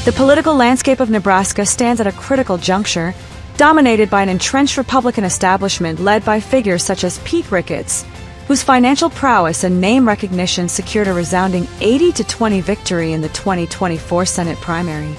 The political landscape of Nebraska stands at a critical juncture, dominated by an entrenched Republican establishment led by figures such as Pete Ricketts, whose financial prowess and name recognition secured a resounding 80-20 victory in the 2024 Senate primary.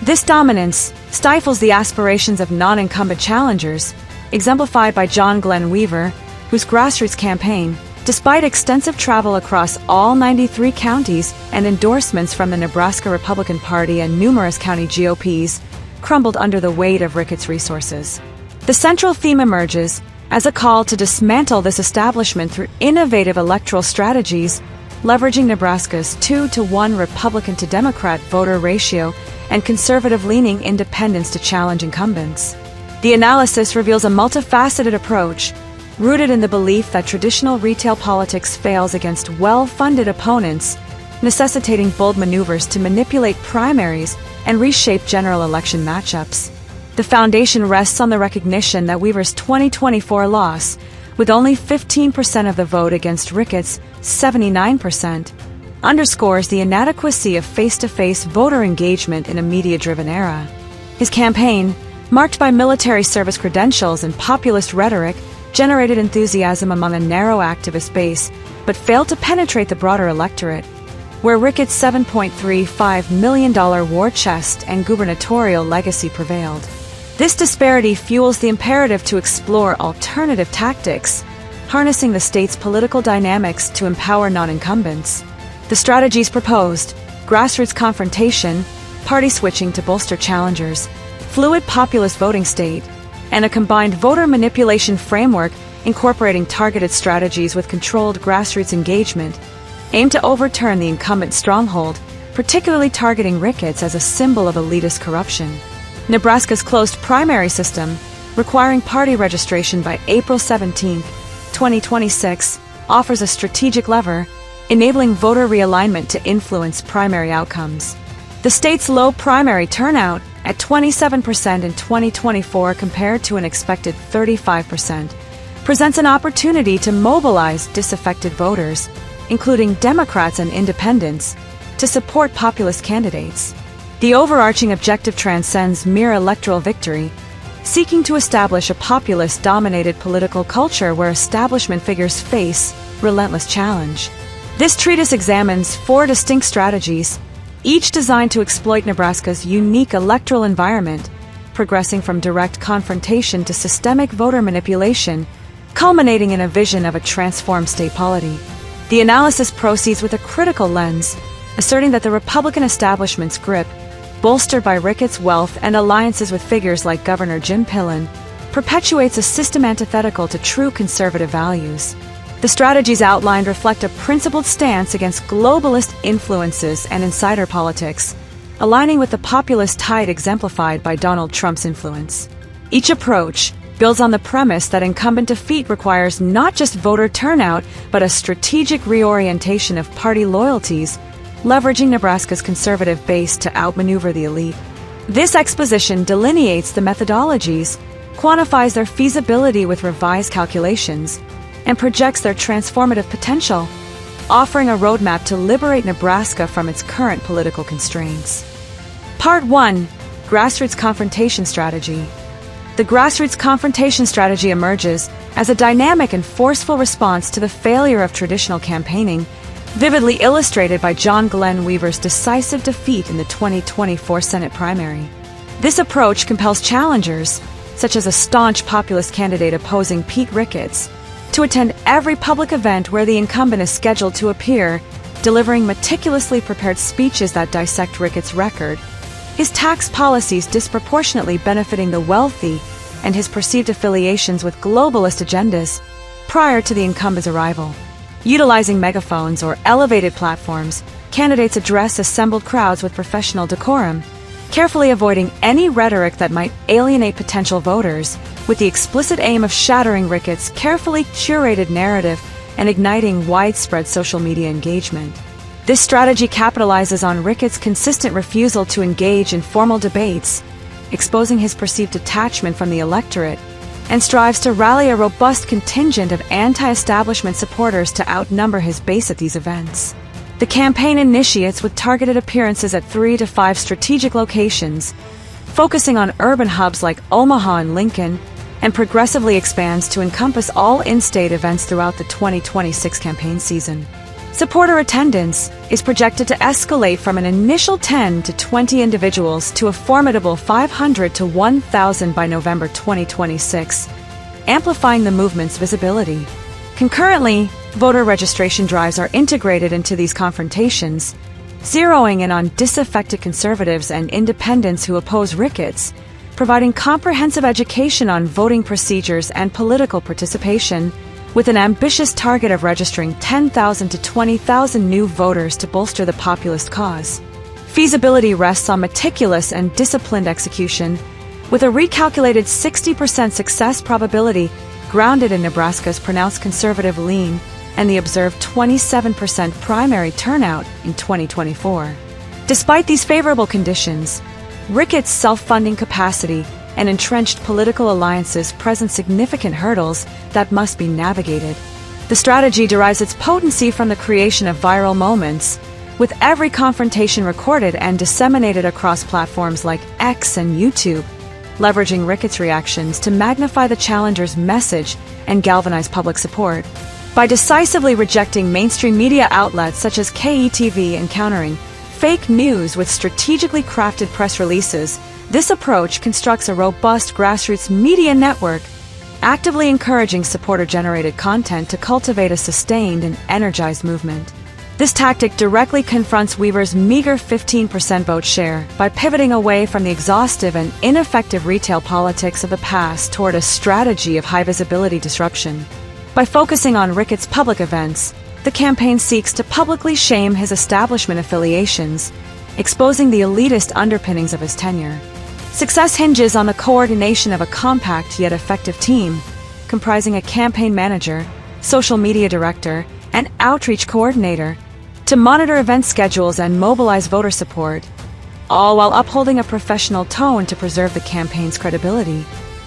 This dominance stifles the aspirations of non-incumbent challengers, exemplified by John Glenn Weaver, whose Grassroots campaign, despite extensive travel across all 93 counties and endorsements from the Nebraska Republican Party and numerous county GOPs, crumbled under the weight of Ricketts' resources. The central theme emerges as a call to dismantle this establishment through innovative electoral strategies, leveraging Nebraska's 2-to-1 Republican to Democrat voter ratio and conservative-leaning independents to challenge incumbents. The analysis reveals a multifaceted approach, rooted in the belief that traditional retail politics fails against well-funded opponents, necessitating bold maneuvers to manipulate primaries and reshape general election matchups. The foundation rests on the recognition that Weaver's 2024 loss, with only 15% of the vote against Ricketts' 79%, underscores the inadequacy of face-to-face voter engagement in a media-driven era. His campaign, marked by military service credentials and populist rhetoric, generated enthusiasm among a narrow activist base, but failed to penetrate the broader electorate, where Ricketts' $7.35 million war chest and gubernatorial legacy prevailed. This disparity fuels the imperative to explore alternative tactics, harnessing the state's political dynamics to empower non-incumbents. The strategies proposed: grassroots confrontation, party switching to bolster challengers, fluid populist voting state, and a combined voter manipulation framework incorporating targeted strategies with controlled grassroots engagement, aim to overturn the incumbent stronghold, particularly targeting Ricketts as a symbol of elitist corruption. Nebraska's closed primary system, requiring party registration by April 17, 2026, offers a strategic lever, enabling voter realignment to influence primary outcomes. The state's low primary turnout, at 27% in 2024 compared to an expected 35%, presents an opportunity to mobilize disaffected voters, including Democrats and independents, to support populist candidates. The overarching objective transcends mere electoral victory, seeking to establish a populist-dominated political culture where establishment figures face relentless challenge. This treatise examines 4 distinct strategies, each designed to exploit Nebraska's unique electoral environment, progressing from direct confrontation to systemic voter manipulation, culminating in a vision of a transformed state polity. The analysis proceeds with a critical lens, asserting that the Republican establishment's grip, bolstered by Ricketts' wealth and alliances with figures like Governor Jim Pillen, perpetuates a system antithetical to true conservative values. The strategies outlined reflect a principled stance against globalist influences and insider politics, aligning with the populist tide exemplified by Donald Trump's influence. Each approach builds on the premise that incumbent defeat requires not just voter turnout, but a strategic reorientation of party loyalties, leveraging Nebraska's conservative base to outmaneuver the elite. This exposition delineates the methodologies, quantifies their feasibility with revised calculations, and projects their transformative potential, offering a roadmap to liberate Nebraska from its current political constraints. Part 1. Grassroots Confrontation Strategy. The grassroots confrontation strategy emerges as a dynamic and forceful response to the failure of traditional campaigning, vividly illustrated by John Glenn Weaver's decisive defeat in the 2024 Senate primary. This approach compels challengers, such as a staunch populist candidate opposing Pete Ricketts, to attend every public event where the incumbent is scheduled to appear, delivering meticulously prepared speeches that dissect Ricketts' record, his tax policies disproportionately benefiting the wealthy, and his perceived affiliations with globalist agendas prior to the incumbent's arrival. Utilizing megaphones or elevated platforms, candidates address assembled crowds with professional decorum, carefully avoiding any rhetoric that might alienate potential voters, with the explicit aim of shattering Ricketts' carefully curated narrative and igniting widespread social media engagement. This strategy capitalizes on Ricketts' consistent refusal to engage in formal debates, exposing his perceived detachment from the electorate, and strives to rally a robust contingent of anti-establishment supporters to outnumber his base at these events. The campaign initiates with targeted appearances at 3 to 5 strategic locations, focusing on urban hubs like Omaha and Lincoln, and progressively expands to encompass all in-state events throughout the 2026 campaign season. Supporter attendance is projected to escalate from an initial 10 to 20 individuals to a formidable 500 to 1,000 by November 2026, amplifying the movement's visibility. Concurrently, voter registration drives are integrated into these confrontations, zeroing in on disaffected conservatives and independents who oppose Ricketts, providing comprehensive education on voting procedures and political participation, with an ambitious target of registering 10,000 to 20,000 new voters to bolster the populist cause. Feasibility rests on meticulous and disciplined execution, with a recalculated 60% success probability grounded in Nebraska's pronounced conservative lean and the observed 27% primary turnout in 2024. Despite these favorable conditions, Ricketts' self-funding capacity and entrenched political alliances present significant hurdles that must be navigated. The strategy derives its potency from the creation of viral moments, with every confrontation recorded and disseminated across platforms like X and YouTube, leveraging Ricketts' reactions to magnify the challenger's message and galvanize public support. By decisively rejecting mainstream media outlets such as KETV and countering fake news with strategically crafted press releases, this approach constructs a robust grassroots media network, actively encouraging supporter-generated content to cultivate a sustained and energized movement. This tactic directly confronts Weaver's meager 15% vote share by pivoting away from the exhaustive and ineffective retail politics of the past toward a strategy of high-visibility disruption. By focusing on Ricketts' public events, the campaign seeks to publicly shame his establishment affiliations, exposing the elitist underpinnings of his tenure. Success hinges on the coordination of a compact yet effective team, comprising a campaign manager, social media director, and outreach coordinator, to monitor event schedules and mobilize voter support, all while upholding a professional tone to preserve the campaign's credibility.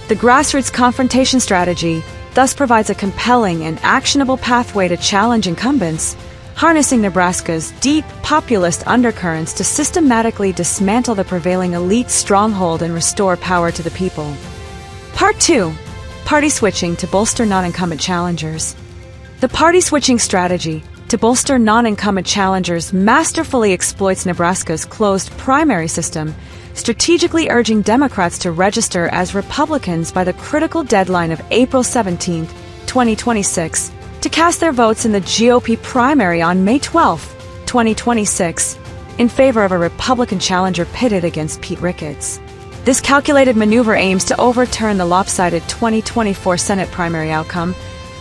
The grassroots confrontation strategy thus provides a compelling and actionable pathway to challenge incumbents, harnessing Nebraska's deep populist undercurrents to systematically dismantle the prevailing elite stronghold and restore power to the people. Part 2. Party switching to bolster non-incumbent challengers. The party switching strategy to bolster non-incumbent challengers masterfully exploits Nebraska's closed primary system, strategically urging Democrats to register as Republicans by the critical deadline of April 17, 2026, to cast their votes in the GOP primary on May 12, 2026, in favor of a Republican challenger pitted against Pete Ricketts. This calculated maneuver aims to overturn the lopsided 2024 Senate primary outcome,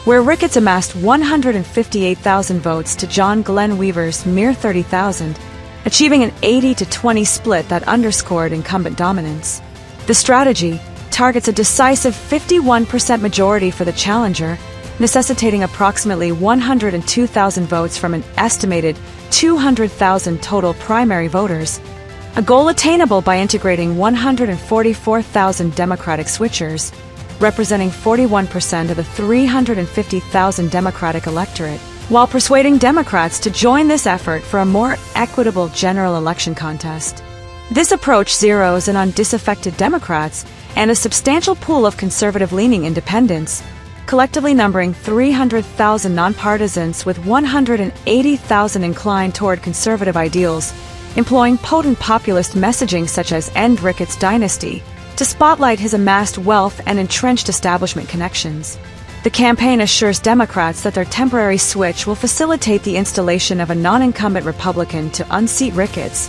where Ricketts amassed 158,000 votes to John Glenn Weaver's mere 30,000, achieving an 80 to 20 split that underscored incumbent dominance. The strategy targets a decisive 51% majority for the challenger, necessitating approximately 102,000 votes from an estimated 200,000 total primary voters, a goal attainable by integrating 144,000 Democratic switchers, representing 41% of the 350,000 Democratic electorate, while persuading Democrats to join this effort for a more equitable general election contest. This approach zeroes in on disaffected Democrats and a substantial pool of conservative-leaning independents, collectively numbering 300,000 nonpartisans with 180,000 inclined toward conservative ideals, employing potent populist messaging such as "End Ricketts' Dynasty" to spotlight his amassed wealth and entrenched establishment connections. The campaign assures Democrats that their temporary switch will facilitate the installation of a non-incumbent Republican to unseat Ricketts,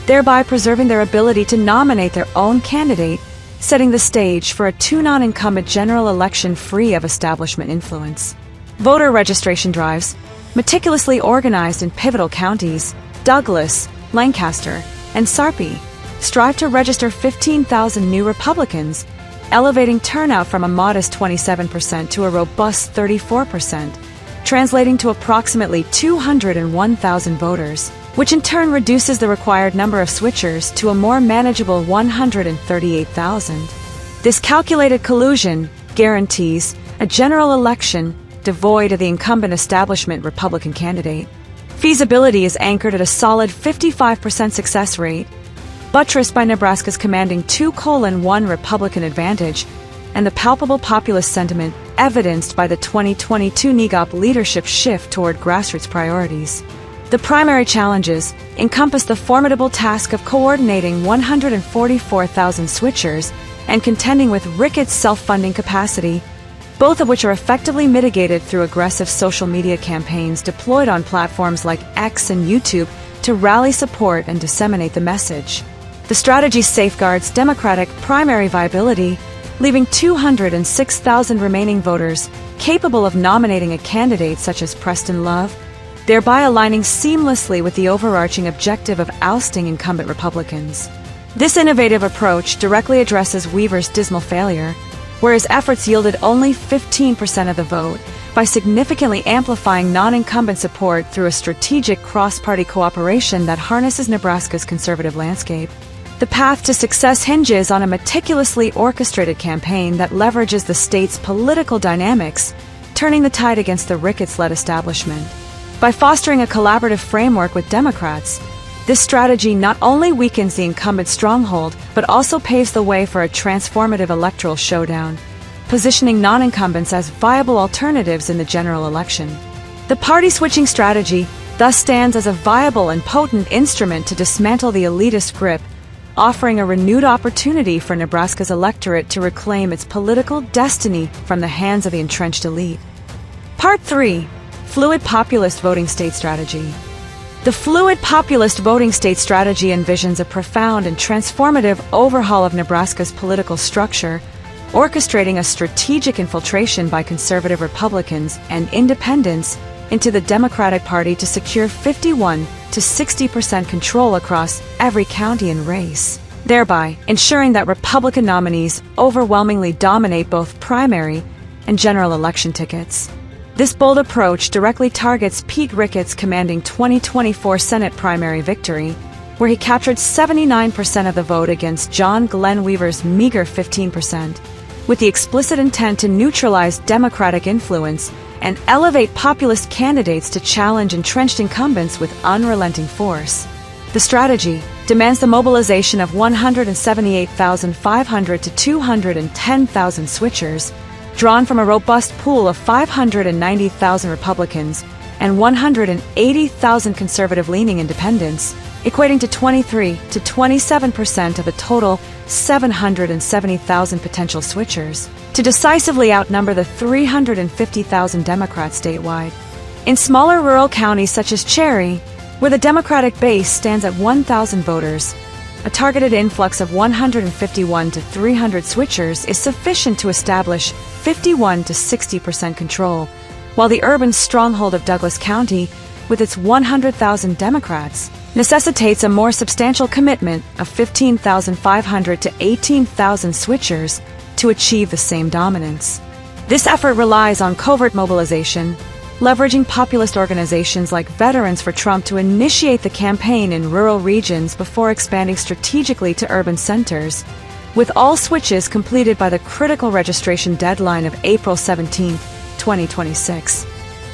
thereby preserving their ability to nominate their own candidate, setting the stage for a two non-incumbent general election free of establishment influence. Voter registration drives, meticulously organized in pivotal counties, Douglas, Lancaster, and Sarpy, strive to register 15,000 new Republicans, elevating turnout from a modest 27% to a robust 34%, translating to approximately 201,000 voters, which in turn reduces the required number of switchers to a more manageable 138,000. This calculated collusion guarantees a general election devoid of the incumbent establishment Republican candidate. Feasibility is anchored at a solid 55% success rate, buttressed by Nebraska's commanding 2:1 Republican advantage, and the palpable populist sentiment evidenced by the 2022 NEGOP leadership shift toward grassroots priorities. The primary challenges encompass the formidable task of coordinating 144,000 switchers and contending with Ricketts' self-funding capacity, both of which are effectively mitigated through aggressive social media campaigns deployed on platforms like X and YouTube to rally support and disseminate the message. The strategy safeguards Democratic primary viability, leaving 206,000 remaining voters capable of nominating a candidate such as Preston Love, thereby aligning seamlessly with the overarching objective of ousting incumbent Republicans. This innovative approach directly addresses Weaver's dismal failure, where his efforts yielded only 15% of the vote, by significantly amplifying non-incumbent support through a strategic cross-party cooperation that harnesses Nebraska's conservative landscape. The path to success hinges on a meticulously orchestrated campaign that leverages the state's political dynamics, turning the tide against the Ricketts-led establishment. By fostering a collaborative framework with Democrats, this strategy not only weakens the incumbent stronghold, but also paves the way for a transformative electoral showdown, positioning non-incumbents as viable alternatives in the general election. The party-switching strategy thus stands as a viable and potent instrument to dismantle the elitist grip, offering a renewed opportunity for Nebraska's electorate to reclaim its political destiny from the hands of the entrenched elite. Part 3. Fluid Populist Voting State Strategy. The fluid populist voting state strategy envisions a profound and transformative overhaul of Nebraska's political structure, orchestrating a strategic infiltration by conservative Republicans and independents into the Democratic Party to secure 51 to 60% control across every county and race, thereby ensuring that Republican nominees overwhelmingly dominate both primary and general election tickets. This bold approach directly targets Pete Ricketts' commanding 2024 Senate primary victory, where he captured 79% of the vote against John Glenn Weaver's meager 15%, with the explicit intent to neutralize Democratic influence and elevate populist candidates to challenge entrenched incumbents with unrelenting force. The strategy demands the mobilization of 178,500 to 210,000 switchers, drawn from a robust pool of 590,000 Republicans and 180,000 conservative-leaning independents, equating to 23 to 27% of a total 770,000 potential switchers, to decisively outnumber the 350,000 Democrats statewide. In smaller rural counties such as Cherry, where the Democratic base stands at 1,000 voters, a targeted influx of 151 to 300 switchers is sufficient to establish 51 to 60% control, while the urban stronghold of Douglas County, with its 100,000 Democrats, necessitates a more substantial commitment of 15,500 to 18,000 switchers to achieve the same dominance. This effort relies on covert mobilization, leveraging populist organizations like Veterans for Trump to initiate the campaign in rural regions before expanding strategically to urban centers, with all switches completed by the critical registration deadline of April 17, 2026.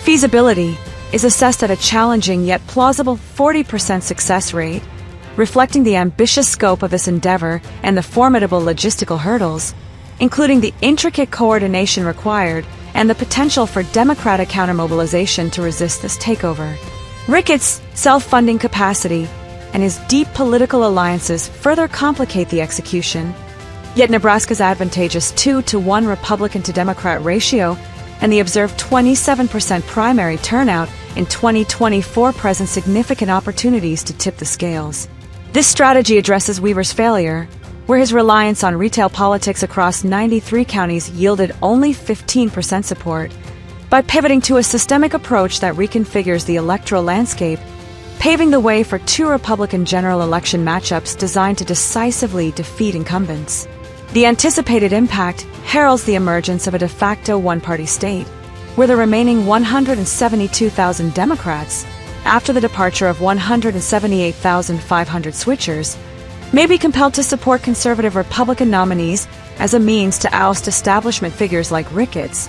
Feasibility is assessed at a challenging yet plausible 40% success rate, reflecting the ambitious scope of this endeavor and the formidable logistical hurdles, including the intricate coordination required and the potential for Democratic countermobilization to resist this takeover. Ricketts' self-funding capacity and his deep political alliances further complicate the execution, yet Nebraska's advantageous 2-to-1 Republican to Democrat ratio and the observed 27% primary turnout in 2024 present significant opportunities to tip the scales. This strategy addresses Weaver's failure, where his reliance on retail politics across 93 counties yielded only 15% support, by pivoting to a systemic approach that reconfigures the electoral landscape, paving the way for 2 Republican general election matchups designed to decisively defeat incumbents. The anticipated impact heralds the emergence of a de facto one-party state, where the remaining 172,000 Democrats, after the departure of 178,500 switchers, may be compelled to support conservative Republican nominees as a means to oust establishment figures like Ricketts,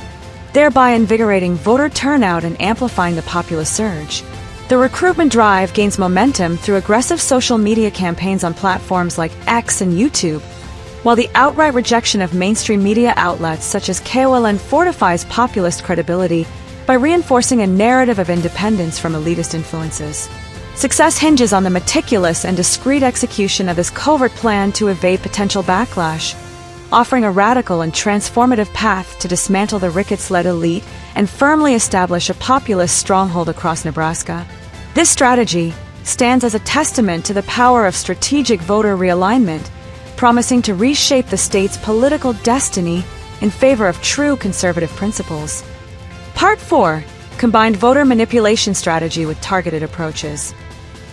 thereby invigorating voter turnout and amplifying the populist surge. The recruitment drive gains momentum through aggressive social media campaigns on platforms like X and YouTube, while the outright rejection of mainstream media outlets such as KOLN fortifies populist credibility by reinforcing a narrative of independence from elitist influences. Success hinges on the meticulous and discreet execution of this covert plan to evade potential backlash, offering a radical and transformative path to dismantle the Ricketts-led elite and firmly establish a populist stronghold across Nebraska. This strategy stands as a testament to the power of strategic voter realignment, promising to reshape the state's political destiny in favor of true conservative principles. Part 4. Combined voter manipulation strategy with targeted approaches.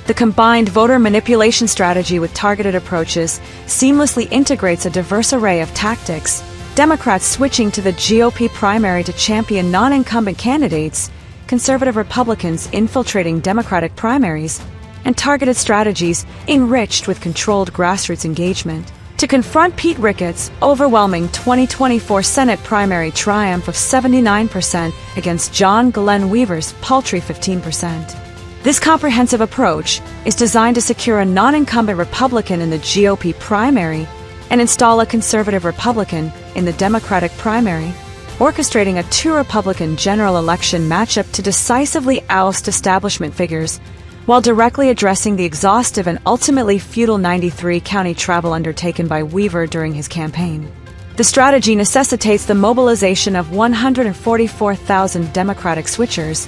The combined voter manipulation strategy with targeted approaches seamlessly integrates a diverse array of tactics: Democrats switching to the GOP primary to champion non-incumbent candidates, conservative Republicans infiltrating Democratic primaries, and targeted strategies enriched with controlled grassroots engagement. To confront Pete Ricketts' overwhelming 2024 Senate primary triumph of 79% against John Glenn Weaver's paltry 15%. This comprehensive approach is designed to secure a non-incumbent Republican in the GOP primary and install a conservative Republican in the Democratic primary, orchestrating a two-Republican general election matchup to decisively oust establishment figures while directly addressing the exhaustive and ultimately futile 93-county travel undertaken by Weaver during his campaign. The strategy necessitates the mobilization of 144,000 Democratic switchers,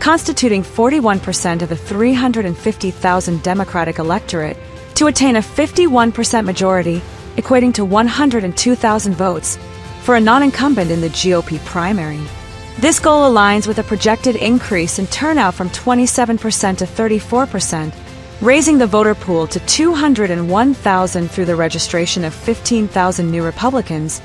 constituting 41% of the 350,000 Democratic electorate, to attain a 51% majority, equating to 102,000 votes, for a non-incumbent in the GOP primary. This goal aligns with a projected increase in turnout from 27% to 34%, raising the voter pool to 201,000 through the registration of 15,000 new Republicans,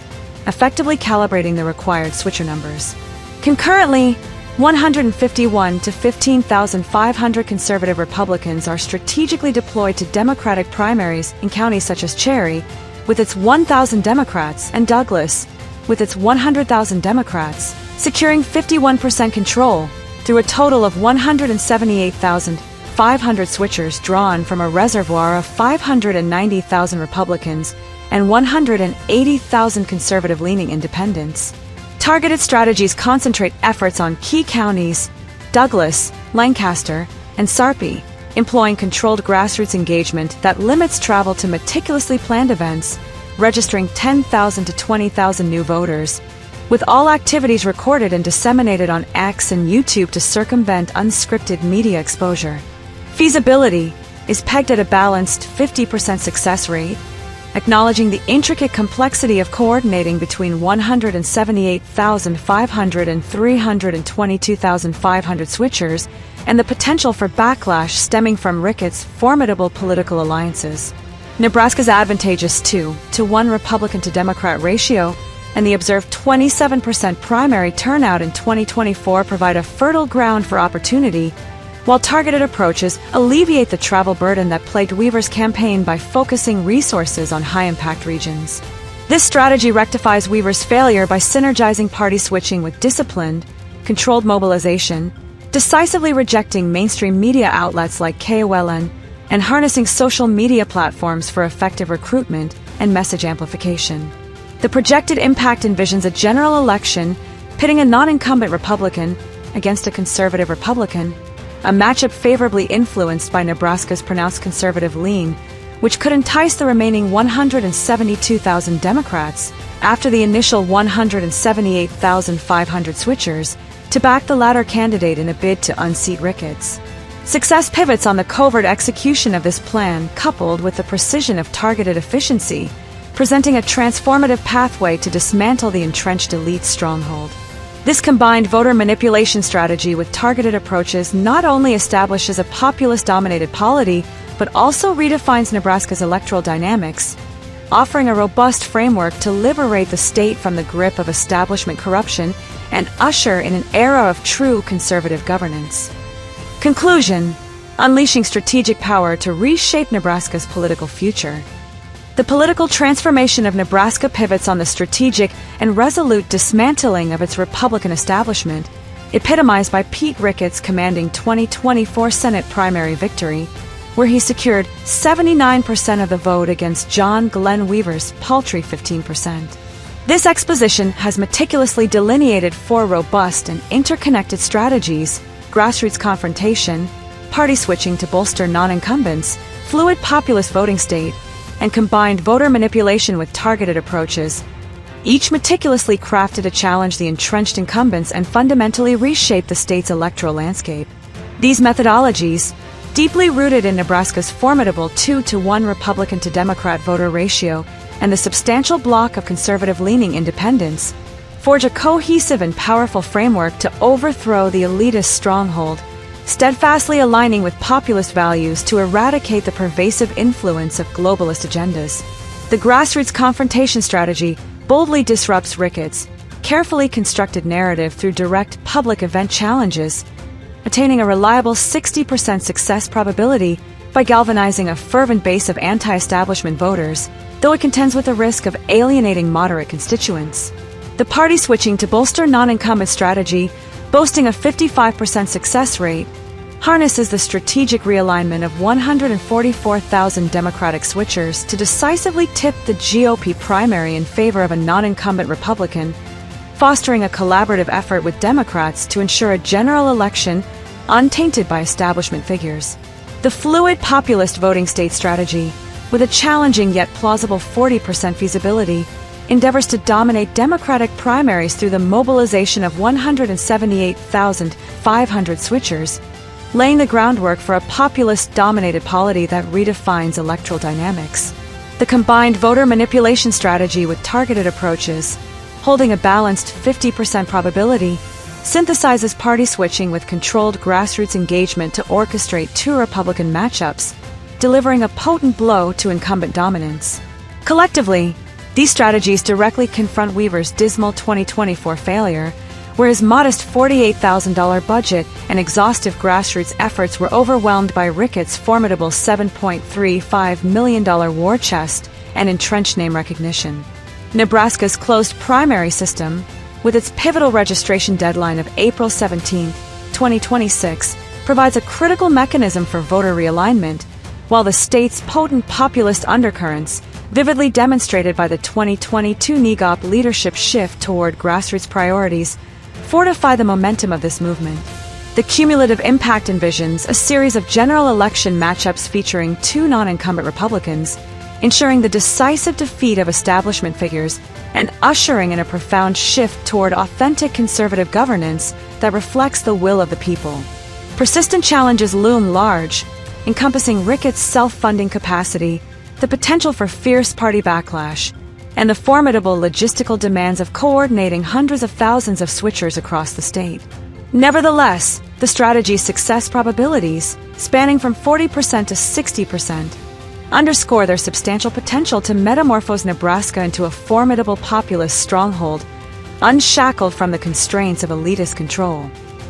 effectively calibrating the required switcher numbers. Concurrently, 151 to 15,500 conservative Republicans are strategically deployed to Democratic primaries in counties such as Cherry, with its 1,000 Democrats, and Douglas, with its 100,000 Democrats, securing 51% control through a total of 178,500 switchers drawn from a reservoir of 590,000 Republicans and 180,000 conservative-leaning independents. Targeted strategies concentrate efforts on key counties, Douglas, Lancaster, and Sarpy, employing controlled grassroots engagement that limits travel to meticulously planned events, registering 10,000 to 20,000 new voters, with all activities recorded and disseminated on X and YouTube to circumvent unscripted media exposure. Feasibility is pegged at a balanced 50% success rate, acknowledging the intricate complexity of coordinating between 178,500 and 322,500 switchers, and the potential for backlash stemming from Ricketts' formidable political alliances. Nebraska's advantageous 2-to-1 Republican to Democrat ratio and the observed 27% primary turnout in 2024 provide a fertile ground for opportunity, while targeted approaches alleviate the travel burden that plagued Weaver's campaign by focusing resources on high-impact regions. This strategy rectifies Weaver's failure by synergizing party switching with disciplined, controlled mobilization, decisively rejecting mainstream media outlets like KOLN, and harnessing social media platforms for effective recruitment and message amplification. The projected impact envisions a general election pitting a non-incumbent Republican against a conservative Republican, a matchup favorably influenced by Nebraska's pronounced conservative lean, which could entice the remaining 172,000 Democrats, after the initial 178,500 switchers, to back the latter candidate in a bid to unseat Ricketts. Success pivots on the covert execution of this plan, coupled with the precision of targeted efficiency, presenting a transformative pathway to dismantle the entrenched elite stronghold. This combined voter manipulation strategy with targeted approaches not only establishes a populist-dominated polity, but also redefines Nebraska's electoral dynamics, offering a robust framework to liberate the state from the grip of establishment corruption and usher in an era of true conservative governance. Conclusion: unleashing strategic power to reshape Nebraska's political future. The political transformation of Nebraska pivots on the strategic and resolute dismantling of its Republican establishment, epitomized by Pete Ricketts commanding 2024 Senate primary victory, where he secured 79% of the vote against John Glenn Weaver's paltry 15%. This exposition has meticulously delineated four robust and interconnected strategies: grassroots confrontation, party switching to bolster non-incumbents, fluid populist voting state, and combined voter manipulation with targeted approaches, each meticulously crafted to challenge the entrenched incumbents and fundamentally reshape the state's electoral landscape. These methodologies, deeply rooted in Nebraska's formidable 2-to-1 Republican to Democrat voter ratio and the substantial block of conservative-leaning independents, forge a cohesive and powerful framework to overthrow the elitist stronghold, steadfastly aligning with populist values to eradicate the pervasive influence of globalist agendas. The grassroots confrontation strategy boldly disrupts Ricketts' carefully constructed narrative through direct public event challenges, attaining a reliable 60% success probability by galvanizing a fervent base of anti-establishment voters, though it contends with the risk of alienating moderate constituents. The party switching to bolster non-incumbent strategy, boasting a 55% success rate, harnesses the strategic realignment of 144,000 Democratic switchers to decisively tip the GOP primary in favor of a non-incumbent Republican, fostering a collaborative effort with Democrats to ensure a general election untainted by establishment figures. The fluid populist voting state strategy, with a challenging yet plausible 40% feasibility, endeavors to dominate Democratic primaries through the mobilization of 178,500 switchers, laying the groundwork for a populist-dominated polity that redefines electoral dynamics. The combined voter manipulation strategy with targeted approaches, holding a balanced 50% probability, synthesizes party switching with controlled grassroots engagement to orchestrate two Republican matchups, delivering a potent blow to incumbent dominance. Collectively, these strategies directly confront Weaver's dismal 2024 failure, where his modest $48,000 budget and exhaustive grassroots efforts were overwhelmed by Ricketts' formidable $7.35 million war chest and entrenched name recognition. Nebraska's closed primary system, with its pivotal registration deadline of April 17, 2026, provides a critical mechanism for voter realignment, while the state's potent populist undercurrents, vividly demonstrated by the 2022 NEGOP leadership shift toward grassroots priorities, fortify the momentum of this movement. The cumulative impact envisions a series of general election matchups featuring two non-incumbent Republicans, ensuring the decisive defeat of establishment figures and ushering in a profound shift toward authentic conservative governance that reflects the will of the people. Persistent challenges loom large, encompassing Ricketts' self-funding capacity, the potential for fierce party backlash, and the formidable logistical demands of coordinating hundreds of thousands of switchers across the state. Nevertheless, the strategy's success probabilities, spanning from 40% to 60%, underscore their substantial potential to metamorphose Nebraska into a formidable populist stronghold, unshackled from the constraints of elitist control.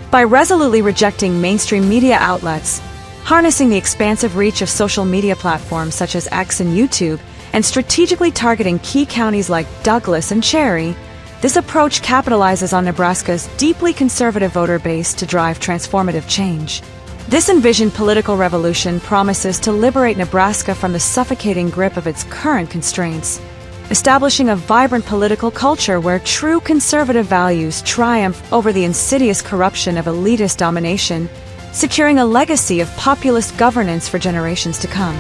By resolutely rejecting mainstream media outlets, harnessing the expansive reach of social media platforms such as X and YouTube, and strategically targeting key counties like Douglas and Cherry, this approach capitalizes on Nebraska's deeply conservative voter base to drive transformative change. This envisioned political revolution promises to liberate Nebraska from the suffocating grip of its current constraints, establishing a vibrant political culture where true conservative values triumph over the insidious corruption of elitist domination, securing a legacy of populist governance for generations to come.